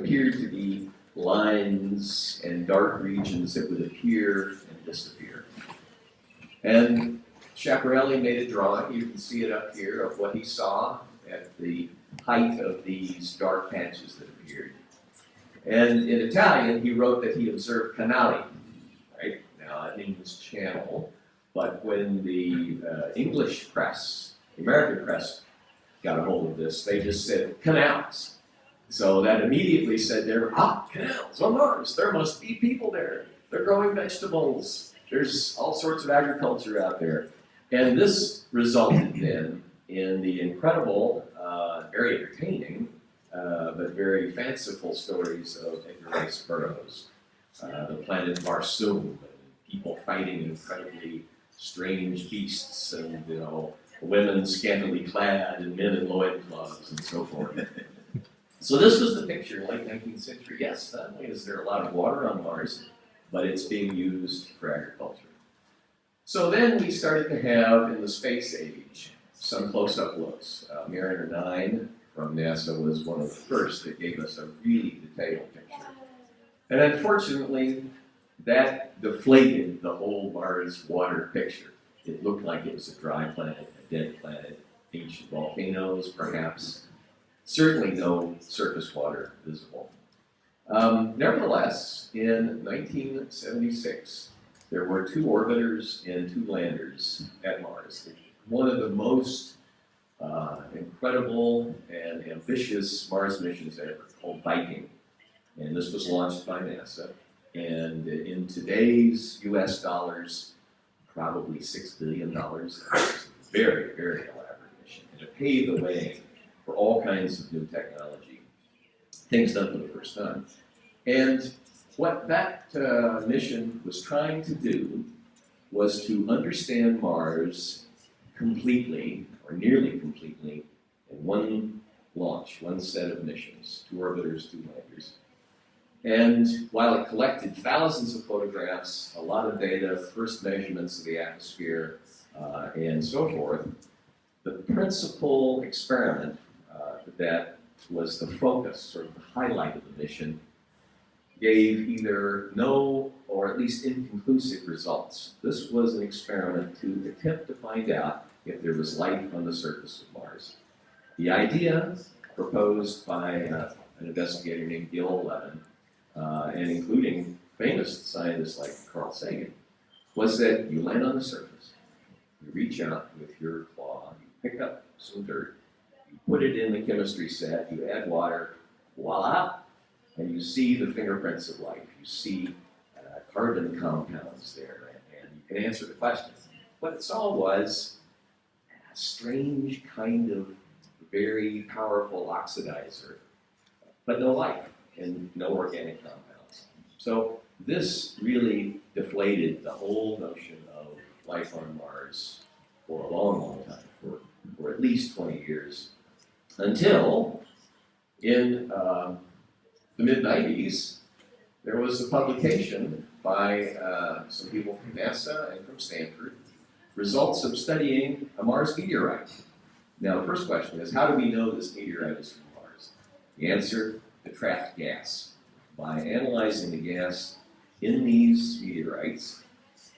appeared to be lines and dark regions that would appear and disappear. And Schiaparelli made a drawing, you can see it up here, of what he saw at the height of these dark patches that appeared. And in Italian, he wrote that he observed canali, right? Now, it means channel, but when the English press, the American press, got a hold of this, they just said canals. So that immediately said there, canals on Mars, there must be people there. They're growing vegetables. There's all sorts of agriculture out there. And this resulted then in the incredible, very entertaining, but very fanciful stories of Edgar Rice Burroughs, the planet Barsoom, and people fighting incredibly strange beasts, and women scantily clad, and men in loincloths, and so forth. So this was the picture, late 19th century. Yes, not only is there a lot of water on Mars, but it's being used for agriculture. So then we started to have, in the space age, some close-up looks. Mariner 9 from NASA was one of the first that gave us a really detailed picture. And unfortunately, that deflated the whole Mars water picture. It looked like it was a dry planet, a dead planet, ancient volcanoes, perhaps. Certainly no surface water visible. Nevertheless, in 1976, there were 2 orbiters and 2 landers at Mars. One of the most incredible and ambitious Mars missions ever, called Viking. And this was launched by NASA. And in today's US dollars, probably $6 billion. It was a very, very elaborate mission. And it paved the way for all kinds of new technology, things done for the first time. And what that mission was trying to do was to understand Mars completely, or nearly completely, in one launch, one set of missions, 2 orbiters, 2 landers. And while it collected thousands of photographs, a lot of data, first measurements of the atmosphere, and so forth, the principal experiment that was the focus, sort of the highlight of the mission, gave either no or at least inconclusive results. This was an experiment to attempt to find out if there was life on the surface of Mars. The idea, proposed by an investigator named Gil Levin, and including famous scientists like Carl Sagan, was that you land on the surface, you reach out with your claw, you pick up some dirt, you put it in the chemistry set, you add water, voila, and you see the fingerprints of life. You see carbon compounds there, and you can answer the question. What it saw was a strange kind of very powerful oxidizer, but no life and no organic compounds. So this really deflated the whole notion of life on Mars for a long, long time, for at least 20 years, until in the mid-90s, there was a publication by some people from NASA and from Stanford, results of studying a Mars meteorite. Now, the first question is, how do we know this meteorite is from Mars? The answer, the trapped gas. By analyzing the gas in these meteorites,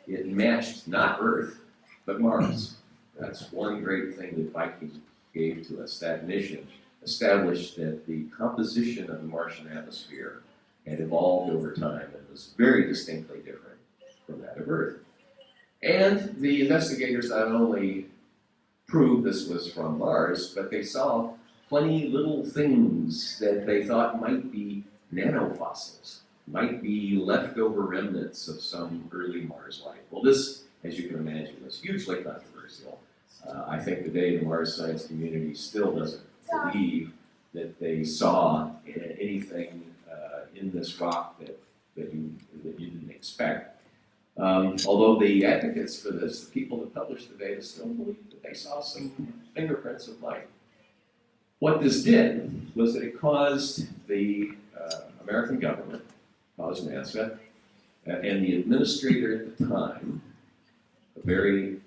it matched not Earth, but Mars. That's one great thing that Viking gave to us. That mission established that the composition of the Martian atmosphere had evolved over time and was very distinctly different from that of Earth. And the investigators not only proved this was from Mars, but they saw funny little things that they thought might be nanofossils, might be leftover remnants of some early Mars life. Well, this, as you can imagine, was hugely controversial. I think today the Mars science community still doesn't believe that they saw anything in this rock that you didn't expect. Although the advocates for this, the people that published the data, still believe that they saw some fingerprints of life. What this did was that it caused the American government, caused NASA, and the administrator at the time, a very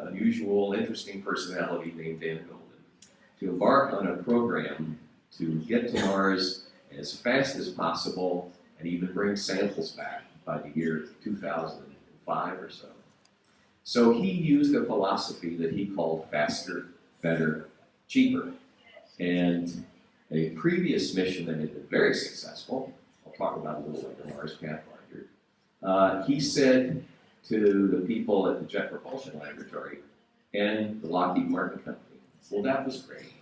unusual, interesting personality named Dan Goldin, to embark on a program to get to Mars as fast as possible and even bring samples back by the year 2005 or so. So he used a philosophy that he called faster, better, cheaper. And a previous mission that had been very successful, I'll talk about a little later, Mars Pathfinder, he said to the people at the Jet Propulsion Laboratory and the Lockheed Martin Company, well, that was great,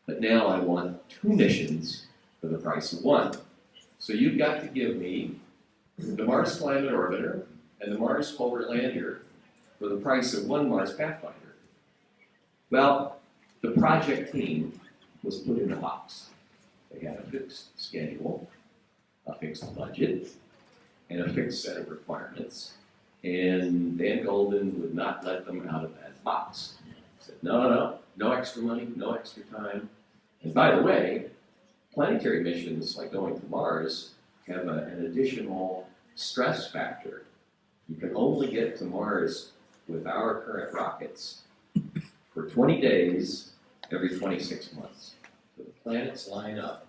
but now I want 2 missions for the price of 1. So you've got to give me the Mars Climate Orbiter and the Mars Polar Lander for the price of 1 Mars Pathfinder. Well, the project team was put in a box. They had a fixed schedule, a fixed budget, and a fixed set of requirements. And Dan Golden would not let them out of that box. He said, no extra money, no extra time. And by the way, planetary missions, like going to Mars, have an additional stress factor. You can only get to Mars with our current rockets for 20 days every 26 months. So the planets line up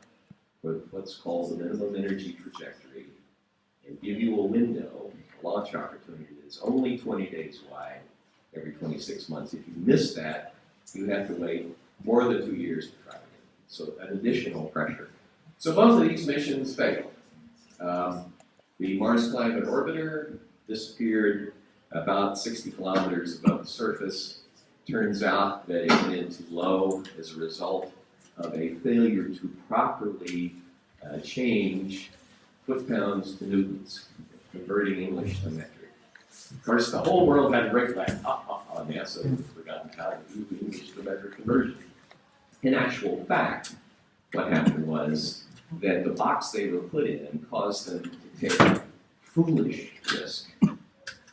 with what's called the minimum energy trajectory and give you a window, a launch opportunity that's only 20 days wide every 26 months. If you miss that, you have to wait more than 2 years to try again. So an additional pressure. So both of these missions failed. The Mars Climate Orbiter disappeared about 60 kilometers above the surface. Turns out that it went into low as a result of a failure to properly change foot-pounds to newtons, converting English to metric. Of course, the whole world had a great laugh. NASA had forgotten how to do the English to metric conversion. In actual fact, what happened was that the box they were put in caused them to take a foolish risk.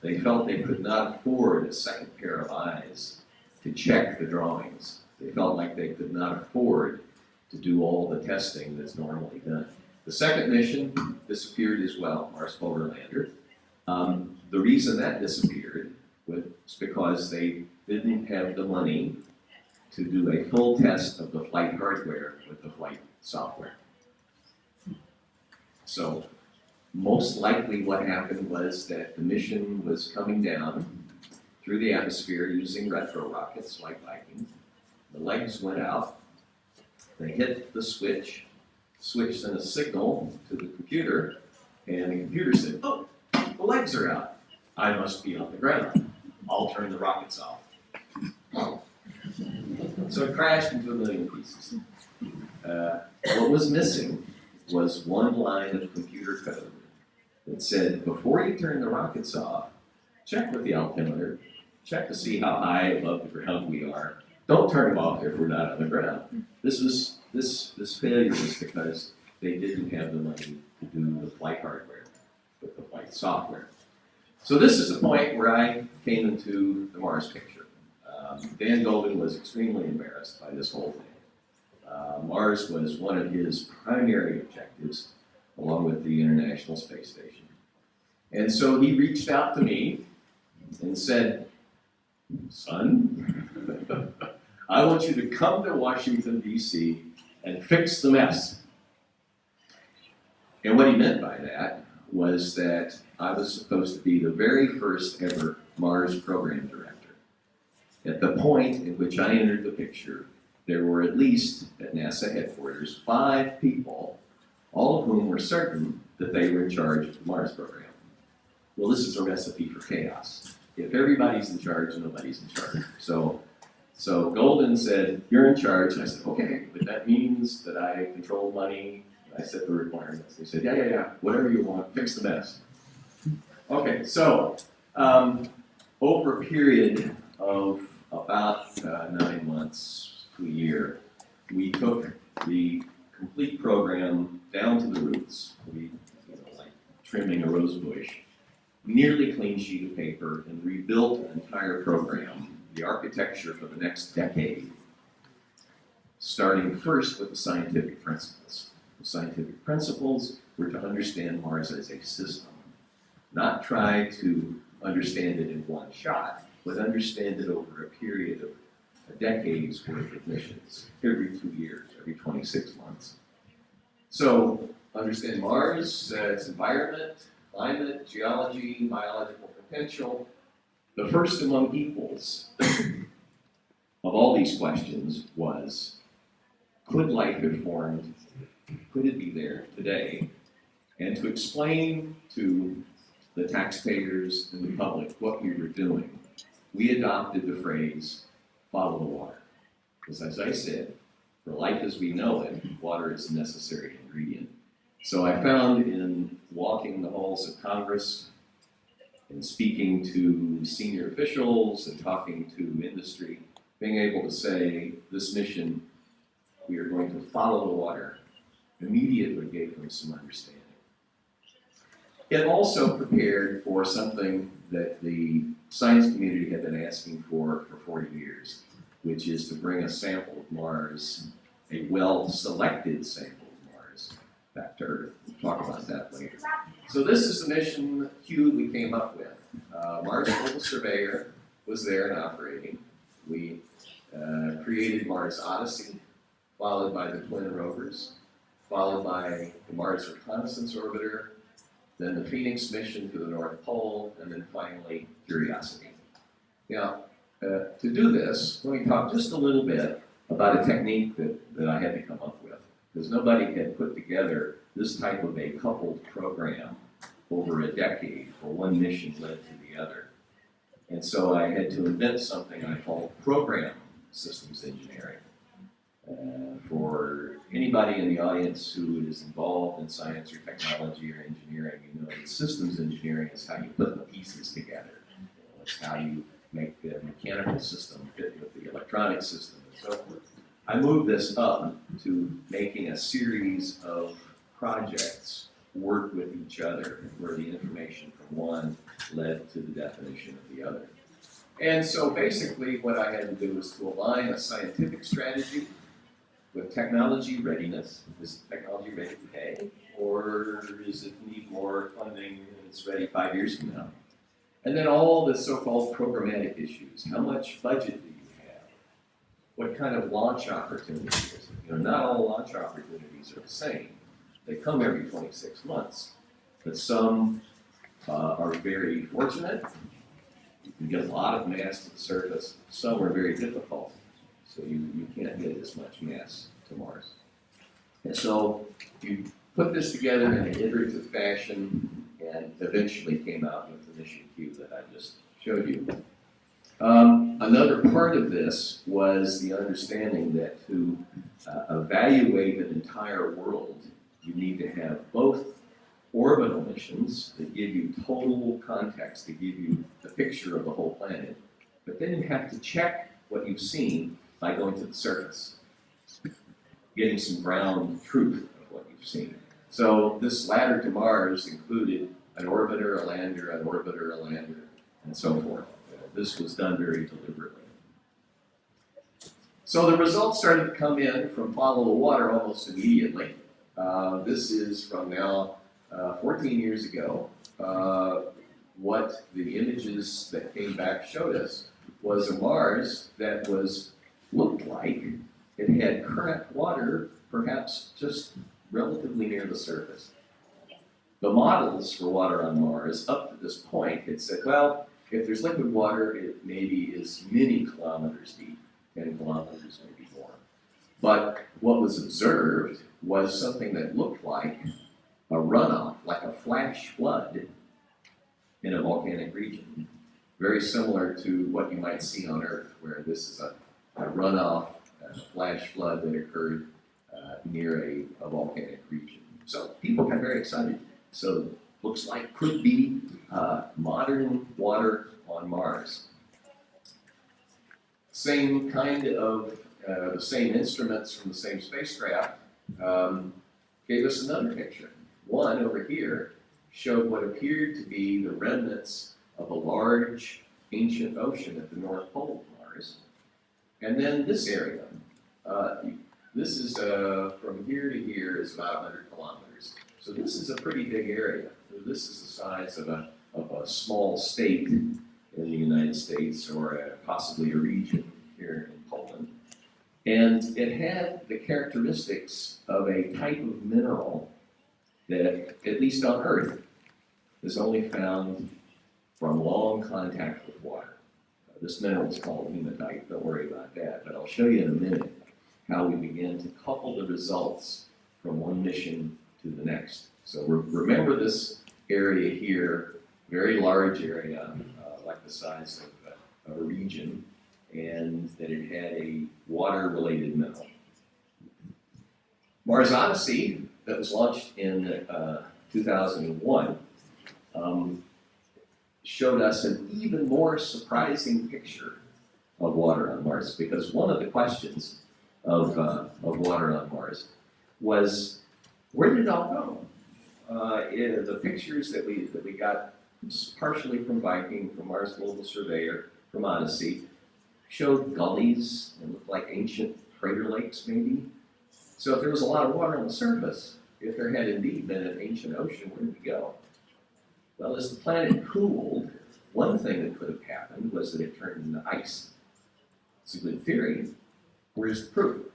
They felt they could not afford a second pair of eyes to check the drawings. They felt like they could not afford to do all the testing that's normally done. The second mission disappeared as well, Mars Polar Lander. The reason that disappeared was because they didn't have the money to do a full test of the flight hardware with the flight software. So most likely what happened was that the mission was coming down through the atmosphere using retro rockets like Viking. The legs went out, they hit the switch sent a signal to the computer, and the computer said, oh, the legs are out. I must be on the ground. I'll turn the rockets off. So it crashed into 1 million pieces. What was missing was one line of computer code that said, before you turn the rockets off, check with the altimeter, check to see how high above the ground we are. Don't turn them off if we're not on the ground. This failure was because they didn't have the money to do the flight hardware with the flight software. So this is the point where I came into the Mars picture. Dan Golden was extremely embarrassed by this whole thing. Mars was one of his primary objectives, along with the International Space Station. And so he reached out to me and said, son, I want you to come to Washington, D.C. and fix the mess. And what he meant by that was that I was supposed to be the very first ever Mars program director. At the point in which I entered the picture, there were at least, at NASA headquarters, 5 people, all of whom were certain that they were in charge of the Mars program. Well, this is a recipe for chaos. If everybody's in charge, nobody's in charge. So Golden said, you're in charge. And I said, okay, but that means that I control money. I set the requirements. They said, yeah, whatever you want, fix the mess. Okay, so over a period of about 9 months to a year, we took the complete program down to the roots. We, like trimming a rose bush, nearly clean sheet of paper, and rebuilt an entire program, the architecture for the next decade, starting first with the scientific principles. The scientific principles were to understand Mars as a system, not try to understand it in one shot, but understand it over a period of a decade's worth of missions, every 2 years, every 26 months. So understand Mars, its environment, climate, geology, biological potential. The first among equals of all these questions was, could life have formed? Could it be there today? And to explain to the taxpayers and the public what we were doing, we adopted the phrase, follow the water. Because as I said, for life as we know it, water is a necessary ingredient. So I found in walking the halls of Congress and speaking to senior officials and talking to industry, being able to say, this mission, we are going to follow the water, immediately gave them some understanding. It also prepared for something that the science community had been asking for 40 years, which is to bring a sample of Mars, a well-selected sample of Mars, back to Earth. We'll talk about that later. So this is the mission Q we came up with. Mars Global Surveyor was there and operating. We created Mars Odyssey, followed by the twin rovers, followed by the Mars Reconnaissance Orbiter, then the Phoenix mission to the North Pole, and then finally Curiosity. Now, to do this, let me talk just a little bit about a technique that I had to come up with, because nobody had put together this type of a coupled program over a decade, where one mission led to the other. And so I had to invent something I call program systems engineering. For anybody in the audience who is involved in science or technology or engineering, you know that systems engineering is how you put the pieces together. It's how you make the mechanical system fit with the electronic system and so forth. I moved this up to making a series of projects work with each other, where the information from one led to the definition of the other. And so basically what I had to do was to align a scientific strategy with technology readiness. Is technology ready today? Or does it need more funding and it's ready 5 years from now? And then all the so-called programmatic issues. How much budget do you have? What kind of launch opportunities is it? You know, not all launch opportunities are the same. They come every 26 months. But some are very fortunate. You can get a lot of mass to the surface. Some are very difficult. So you can't get as much mass to Mars. And so you put this together in an iterative fashion and eventually came out with the mission Q that I just showed you. Another part of this was the understanding that to evaluate an entire world, you need to have both orbital missions that give you total context, to give you the picture of the whole planet, but then you have to check what you've seen by going to the surface, getting some ground truth of what you've seen. So this ladder to Mars included an orbiter, a lander, an orbiter, a lander, and so forth. This was done very deliberately. So the results started to come in from Follow the Water almost immediately. This is from now 14 years ago. What the images that came back showed us was a Mars that looked like it had current water, perhaps just relatively near the surface. The models for water on Mars, up to this point, had said, well, if there's liquid water, it maybe is many kilometers deep, 10 kilometers, maybe more. But what was observed was something that looked like a runoff, like a flash flood in a volcanic region. Very similar to what you might see on Earth, where this is a runoff, a flash flood that occurred near a volcanic region. So people got very excited. So looks like could be modern water on Mars. Same kind of, the same instruments from the same spacecraft gave us another picture. One over here showed what appeared to be the remnants of a large ancient ocean at the North Pole of Mars. And then this area, this is from here to here is about 100 kilometers. So this is a pretty big area. This is the size of a small state in the United States, or possibly a region here in Poland. And it had the characteristics of a type of mineral that, at least on Earth, is only found from long contact with water. This mineral is called hematite, don't worry about that, but I'll show you in a minute how we began to couple the results from one mission to the next. So remember this area here, very large area, like the size of a region, and that it had a water-related mineral. Mars Odyssey, that was launched in 2001, showed us an even more surprising picture of water on Mars, because one of the questions of water on Mars was, where did it all go? The pictures that we got partially from Viking, from Mars Global Surveyor, from Odyssey, showed gullies and looked like ancient crater lakes maybe. So if there was a lot of water on the surface, if there had indeed been an ancient ocean, where did it go? Well, as the planet cooled, one thing that could have happened was that it turned into ice. It's a good theory. Where's the proof?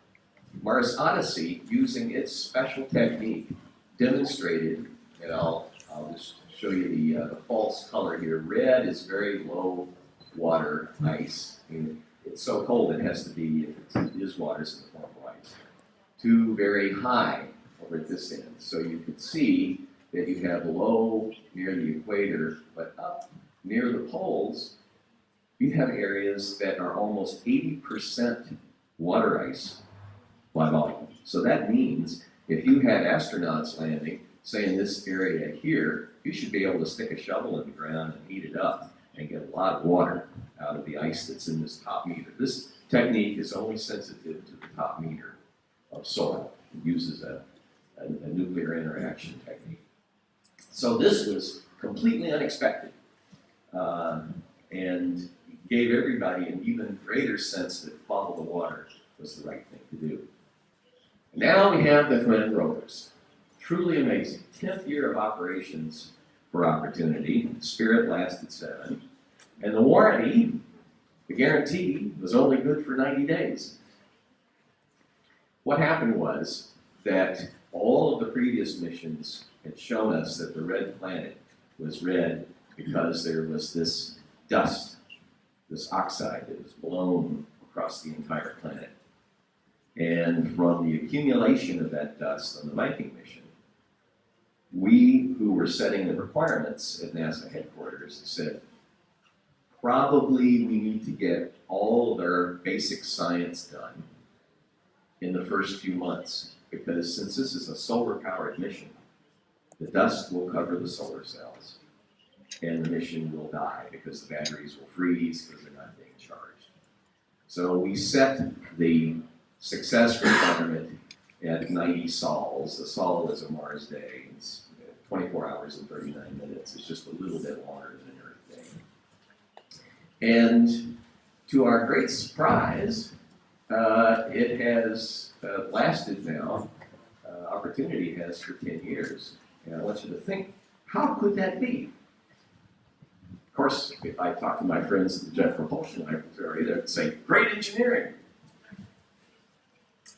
Mars Odyssey, using its special technique, demonstrated, and I'll just show you the false color here. Red is very low water ice. I mean, it's so cold it has to be, if it is water, it's in the form of ice. To very high over at this end. So you could see that you have low near the equator, but up near the poles, you have areas that are almost 80% water ice by volume. So that means if you had astronauts landing, say in this area here, you should be able to stick a shovel in the ground and heat it up and get a lot of water out of the ice that's in this top meter. This technique is only sensitive to the top meter of soil. It uses a nuclear interaction technique. So this was completely unexpected and gave everybody an even greater sense that follow the water was the right thing to do. Now we have the twin rovers. Truly amazing. 10th year of operations for Opportunity. Spirit lasted 7. And the warranty, the guarantee, was only good for 90 days. What happened was that all of the previous missions had shown us that the red planet was red because there was this dust, this oxide that was blown across the entire planet. And from the accumulation of that dust on the Viking mission, we who were setting the requirements at NASA headquarters said, probably we need to get all of our basic science done in the first few months, because since this is a solar-powered mission, the dust will cover the solar cells, and the mission will die because the batteries will freeze because they're not being charged. So we set the success requirement at 90 sols. The sol is a Mars day. It's 24 hours and 39 minutes. It's just a little bit longer than an Earth day. And to our great surprise, it has lasted now, Opportunity has for 10 years. And I want you to think, how could that be? Of course, if I talk to my friends at the Jet Propulsion Laboratory, they'd say, great engineering.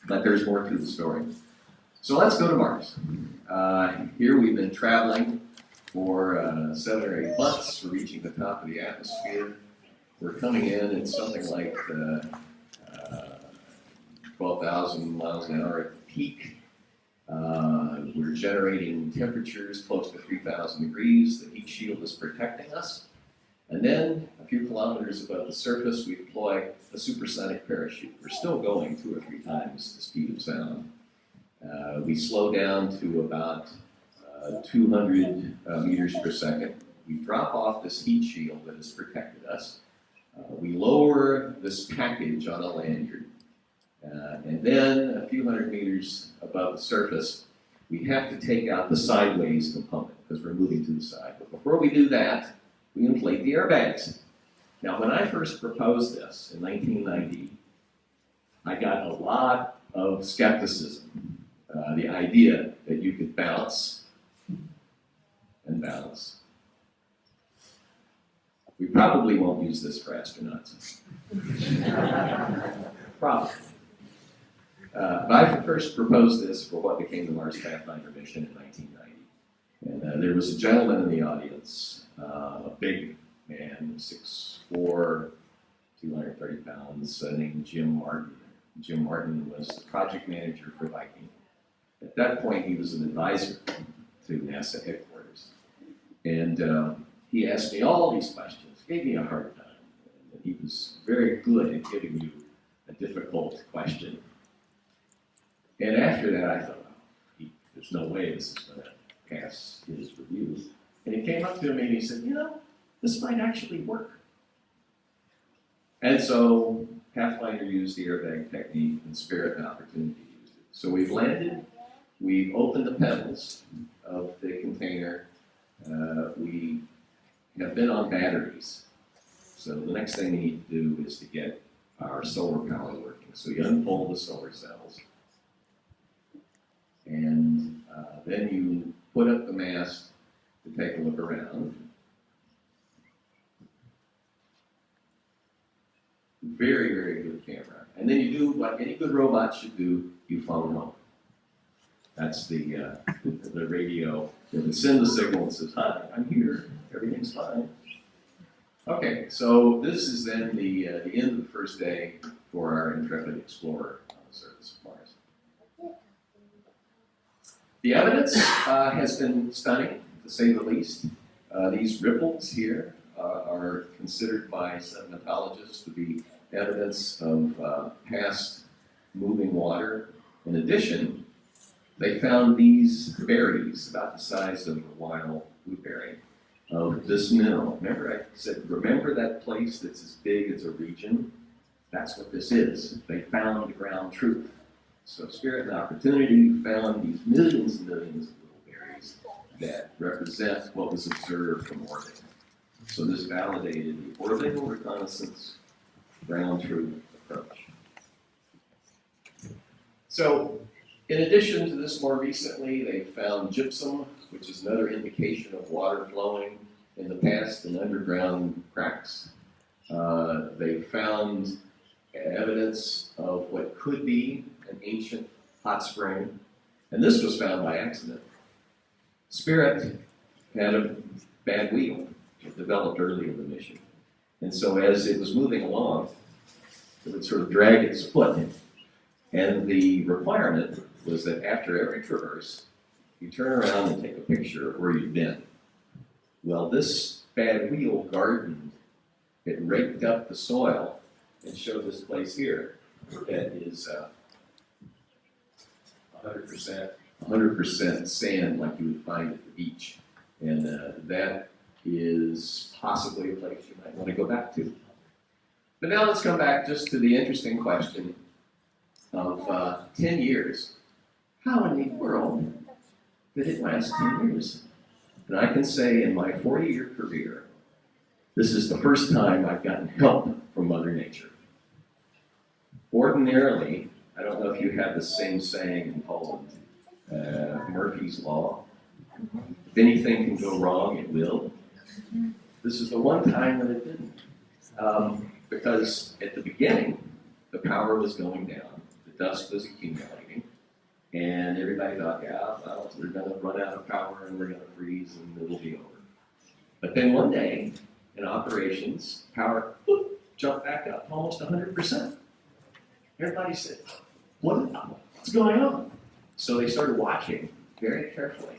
But there's more to the story. So let's go to Mars. Here we've been traveling for 7 or 8 months. We're reaching the top of the atmosphere. We're coming in at something like 12,000 miles an hour at the peak. We're generating temperatures close to 3,000 degrees. The heat shield is protecting us. And then, a few kilometers above the surface, we deploy a supersonic parachute. We're still going 2 or 3 times the speed of sound. We slow down to about 200 meters per second. We drop off this heat shield that has protected us. We lower this package on a lanyard. And then, a few hundred meters above the surface, we have to take out the sideways component because we're moving to the side. But before we do that, we inflate the airbags. Now, when I first proposed this in 1990, I got a lot of skepticism. The idea that you could bounce and bounce. We probably won't use this for astronauts. Probably. But I first proposed this for what became the Mars Pathfinder mission in 1990. There was a gentleman in the audience, a big man, 6'4", 230 pounds, named Jim Martin. Jim Martin was the project manager for Viking. At that point, he was an advisor to NASA headquarters. And he asked me all these questions, gave me a hard time. And he was very good at giving you a difficult question. And after that, I thought, there's no way this is going to pass his review. And he came up to me and he said, this might actually work. And so Pathfinder used the airbag technique, and Spirit and Opportunity used it. So we've landed, we've opened the pedals of the container, we have been on batteries. So the next thing we need to do is to get our solar power working. So you unfold the solar cells, and then you put up the mast to take a look around. Very, very good camera. And then you do what any good robot should do, you phone home. That's the radio that would send the signal and says, hi, I'm here, everything's fine. Okay, so this is then the end of the first day for our Intrepid Explorer on the surface of Mars. The evidence has been stunning, to say the least. These ripples here are considered by sedimentologists to be evidence of past moving water. In addition, they found these berries about the size of a wild blueberry of this mineral. Remember I said, remember that place that's as big as a region? That's what this is. They found the ground truth. So Spirit and Opportunity found these millions and millions of little berries that represent what was observed from orbit. So this validated the orbital reconnaissance ground truth approach. So in addition to this, more recently, they found gypsum, which is another indication of water flowing in the past in underground cracks. They found evidence of what could be an ancient hot spring, and this was found by accident. Spirit had a bad wheel. It developed early in the mission. And so as it was moving along, it would sort of drag its foot. And the requirement was that after every traverse, you turn around and take a picture of where you've been. Well, this bad wheel gardened. It raked up the soil and showed this place here that is 100% sand like you would find at the beach. And that is possibly a place you might want to go back to. But now let's come back just to the interesting question of 10 years. How in the world did it last 10 years? And I can say in my 40-year career, this is the first time I've gotten help from Mother Nature. Ordinarily, I don't know if you have the same saying in Poland, Murphy's Law. If anything can go wrong, it will. This is the one time that it didn't. Because at the beginning, the power was going down, the dust was accumulating, and everybody thought, yeah, well, we're going to run out of power and we're going to freeze and it'll be over. But then one day, in operations, power jumped back up to almost 100%. Everybody said, what's going on? So they started watching very carefully.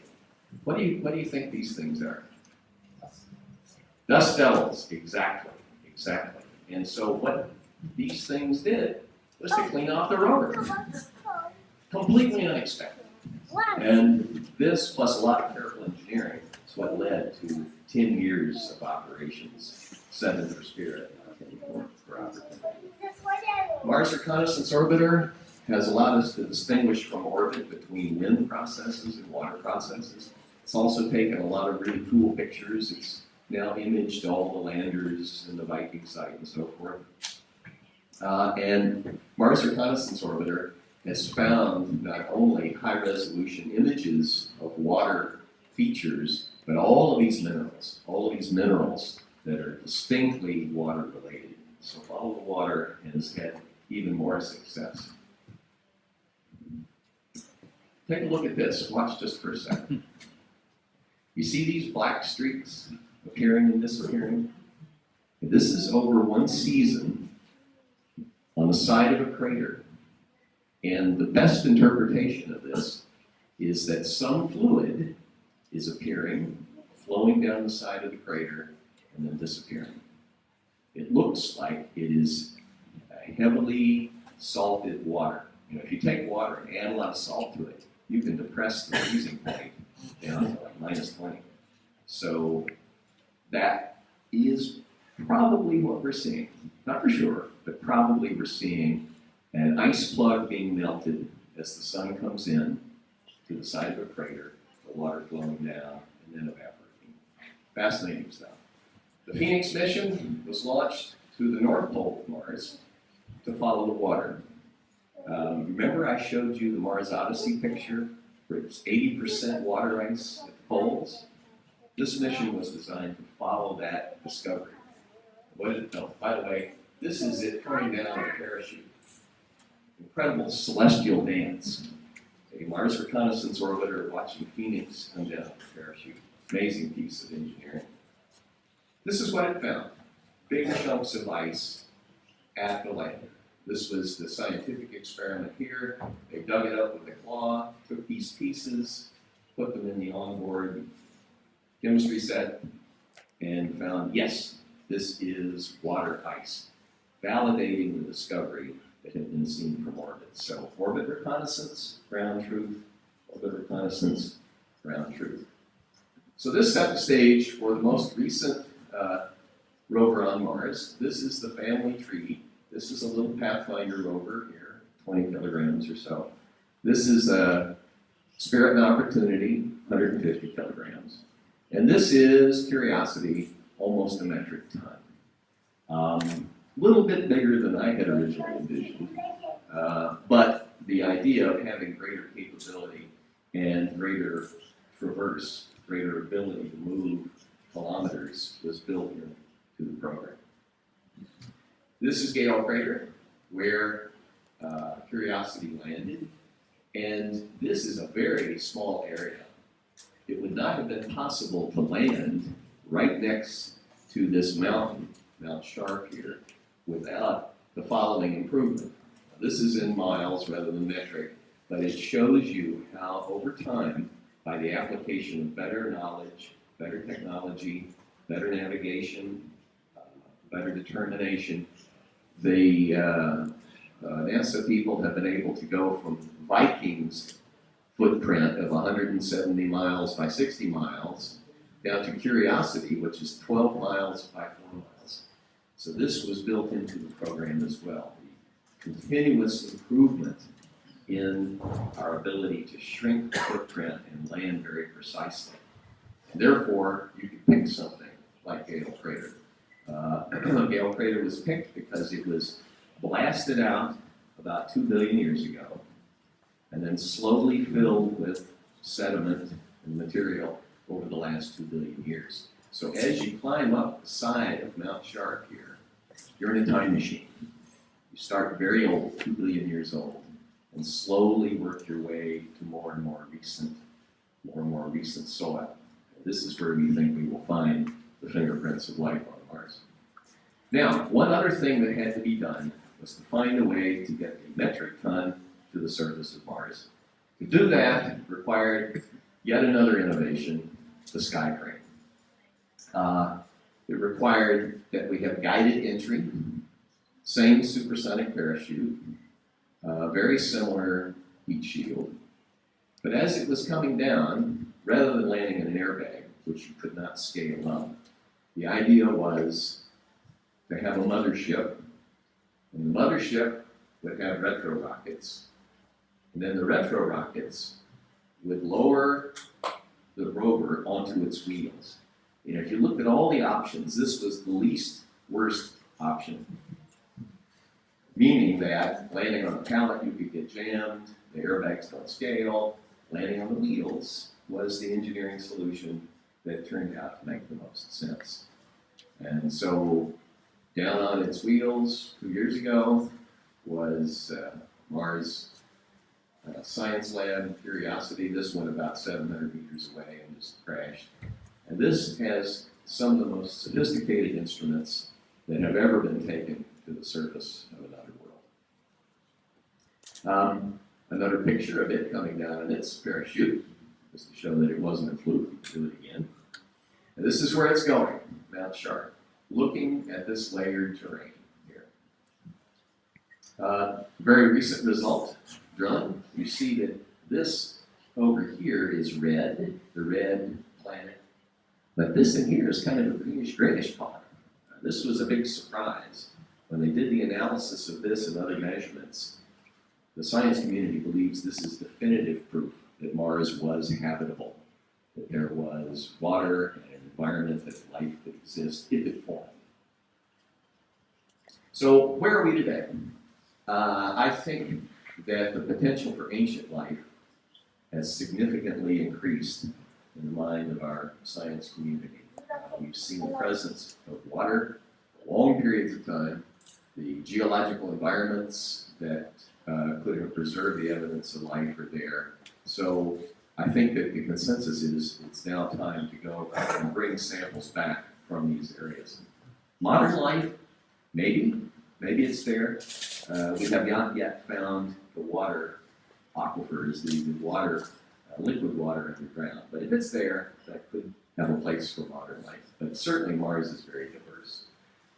What do you think these things are? Dust devils, exactly. And so what these things did was to clean off the rover. Completely unexpected. And this, plus a lot of careful engineering, is what led to 10 years of operations, 7 for Spirit, 10 for Opportunity. Mars Reconnaissance Orbiter has allowed us to distinguish from orbit between wind processes and water processes. It's also taken a lot of really cool pictures. It's now imaged all the landers in the Viking site and so forth. And Mars Reconnaissance Orbiter has found not only high-resolution images of water features, but all of these minerals that are distinctly water-related. So Follow the Water has had even more success. Take a look at this. Watch just for a second. You see these black streaks appearing and disappearing? This is over one season on the side of a crater. And the best interpretation of this is that some fluid is appearing, flowing down the side of the crater, and then disappearing. It looks like it is heavily salted water. If you take water and add a lot of salt to it, you can depress the freezing point down to like -20. So that is probably what we're seeing. Not for sure, but probably we're seeing an ice plug being melted as the sun comes in to the side of a crater, the water flowing down and then evaporating. Fascinating stuff. The Phoenix mission was launched to the North Pole of Mars to follow the water. Remember I showed you the Mars Odyssey picture where it's 80% water ice at the poles? This mission was designed to follow that discovery. By the way, this is it coming down with a parachute. Incredible celestial dance. A Mars Reconnaissance Orbiter watching Phoenix come down with a parachute. Amazing piece of engineering. This is what it found. Big chunks of ice at the lander. This was the scientific experiment here. They dug it up with a claw, took these pieces, put them in the onboard chemistry set, and found, yes, this is water ice, validating the discovery that had been seen from orbit. So orbit reconnaissance, ground truth, orbit reconnaissance, ground truth. So this set the stage for the most recent rover on Mars. This is the family tree. This is a little Pathfinder rover here, 20 kilograms or so. This is a Spirit and Opportunity, 150 kilograms. And this is Curiosity, almost a metric ton. A little bit bigger than I had originally envisioned, but the idea of having greater capability and greater traverse, greater ability to move kilometers was built into the program. This is Gale Crater, where Curiosity landed, and this is a very small area. It would not have been possible to land right next to this mountain, Mount Sharp here, without the following improvement. This is in miles rather than metric, but it shows you how over time, by the application of better knowledge, better technology, better navigation, better determination, the NASA people have been able to go from Viking's footprint of 170 miles by 60 miles down to Curiosity, which is 12 miles by 4 miles. So this was built into the program as well. The continuous improvement in our ability to shrink the footprint and land very precisely. And therefore, you could pick something like Gale Crater. Gale Crater was picked because it was blasted out about 2 billion years ago and then slowly filled with sediment and material over the last 2 billion years. So as you climb up the side of Mount Sharp here, you're in a time machine. You start very old, 2 billion years old, and slowly work your way to more and more recent soil. And this is where we think we will find the fingerprints of life on Mars. Now, one other thing that had to be done was to find a way to get a metric ton to the surface of Mars. To do that required yet another innovation, the sky crane. It required that we have guided entry, same supersonic parachute, very similar heat shield. But as it was coming down, rather than landing in an airbag, which you could not scale up, the idea was to have a mothership, and the mothership would have retro rockets, and then the retro rockets would lower the rover onto its wheels. If you looked at all the options, this was the least worst option. Meaning that landing on a pallet, you could get jammed, the airbags don't scale. Landing on the wheels was the engineering solution that turned out to make the most sense. And so down on its wheels 2 years ago was Mars Science Lab Curiosity. This went about 700 meters away and just crashed. And this has some of the most sophisticated instruments that have ever been taken to the surface of another world. Another picture of it coming down in its parachute, just to show that it wasn't a fluke. Do it again. And this is where it's going, Mount Sharp, looking at this layered terrain here. Very recent result, drilling. You see that this over here is red, the red planet. But this in here is kind of a greenish color. This was a big surprise. When they did the analysis of this and other measurements, the science community believes this is definitive proof that Mars was habitable, that there was water and an environment that life could exist if it formed. So where are we today? I think that the potential for ancient life has significantly increased in the mind of our science community. We've seen the presence of water for long periods of time, the geological environments that could have preserved the evidence of life are there. So I think that the consensus is it's now time to go and bring samples back from these areas. Modern life, maybe it's there. We have not yet found the water aquifers, the water, liquid water underground. But if it's there, that could have a place for modern life. But certainly Mars is very diverse.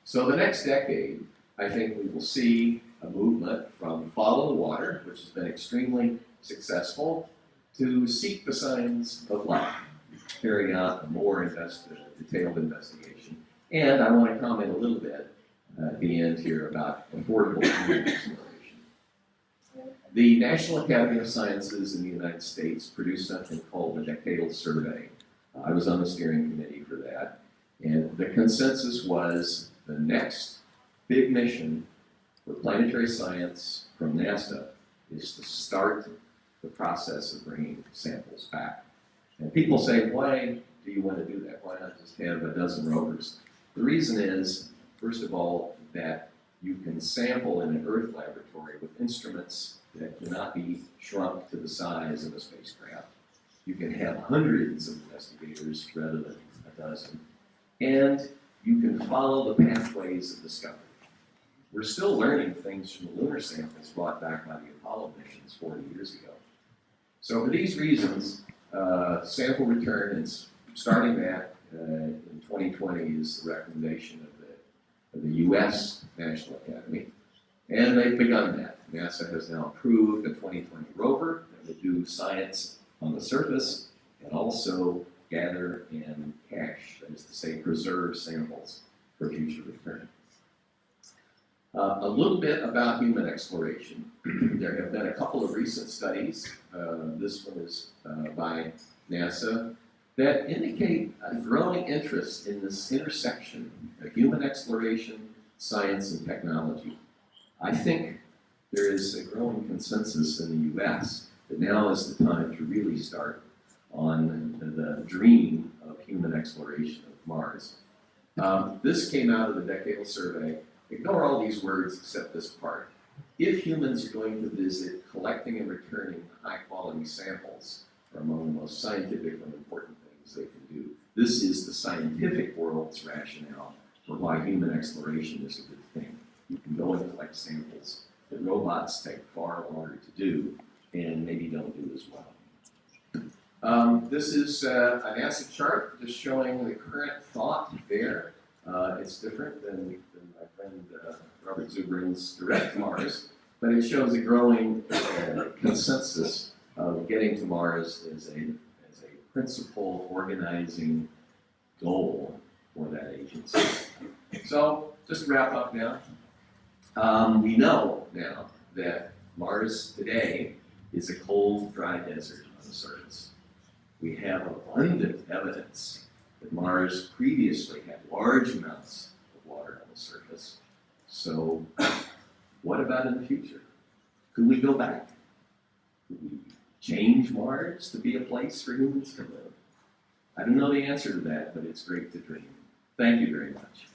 So the next decade, I think we will see a movement from follow the water, which has been extremely successful, to seek the signs of life, carrying out a more detailed investigation. And I want to comment a little bit at the end here about affordable human exploration. The National Academy of Sciences in the United States produced something called the Decadal Survey. I was on the steering committee for that. And the consensus was the next big mission for planetary science from NASA is to start the process of bringing samples back. And people say, why do you want to do that? Why not just have a dozen rovers? The reason is, first of all, that you can sample in an Earth laboratory with instruments that cannot be shrunk to the size of a spacecraft. You can have hundreds of investigators rather than a dozen. And you can follow the pathways of discovery. We're still learning things from the lunar samples brought back by the Apollo missions 40 years ago. So for these reasons, sample return is starting that in 2020 is the recommendation of the U.S. National Academy. And they've begun that. NASA has now approved a 2020 rover that will do science on the surface and also gather and cache, that is to say, preserve samples for future return. A little bit about human exploration. There have been a couple of recent studies, this one is by NASA, that indicate a growing interest in this intersection of human exploration, science, and technology. I think there is a growing consensus in the U.S. that now is the time to really start on the dream of human exploration of Mars. This came out of the Decadal Survey. Ignore all these words except this part. If humans are going to visit, collecting and returning high-quality samples are among the most scientific and important things they can do. This is the scientific world's rationale for why human exploration is a good thing. You can go and collect samples that robots take far longer to do and maybe don't do as well. This is a NASA chart just showing the current thought there. It's different than my friend Robert Zubrin's direct Mars, but it shows a growing consensus of getting to Mars as a principal organizing goal for that agency. So, just to wrap up now, we know now that Mars today is a cold, dry desert on the surface. We have abundant evidence that Mars previously had large amounts of water on the surface. So, what about in the future? Could we go back? Could we change Mars to be a place for humans to live? I don't know the answer to that, but it's great to dream. Thank you very much.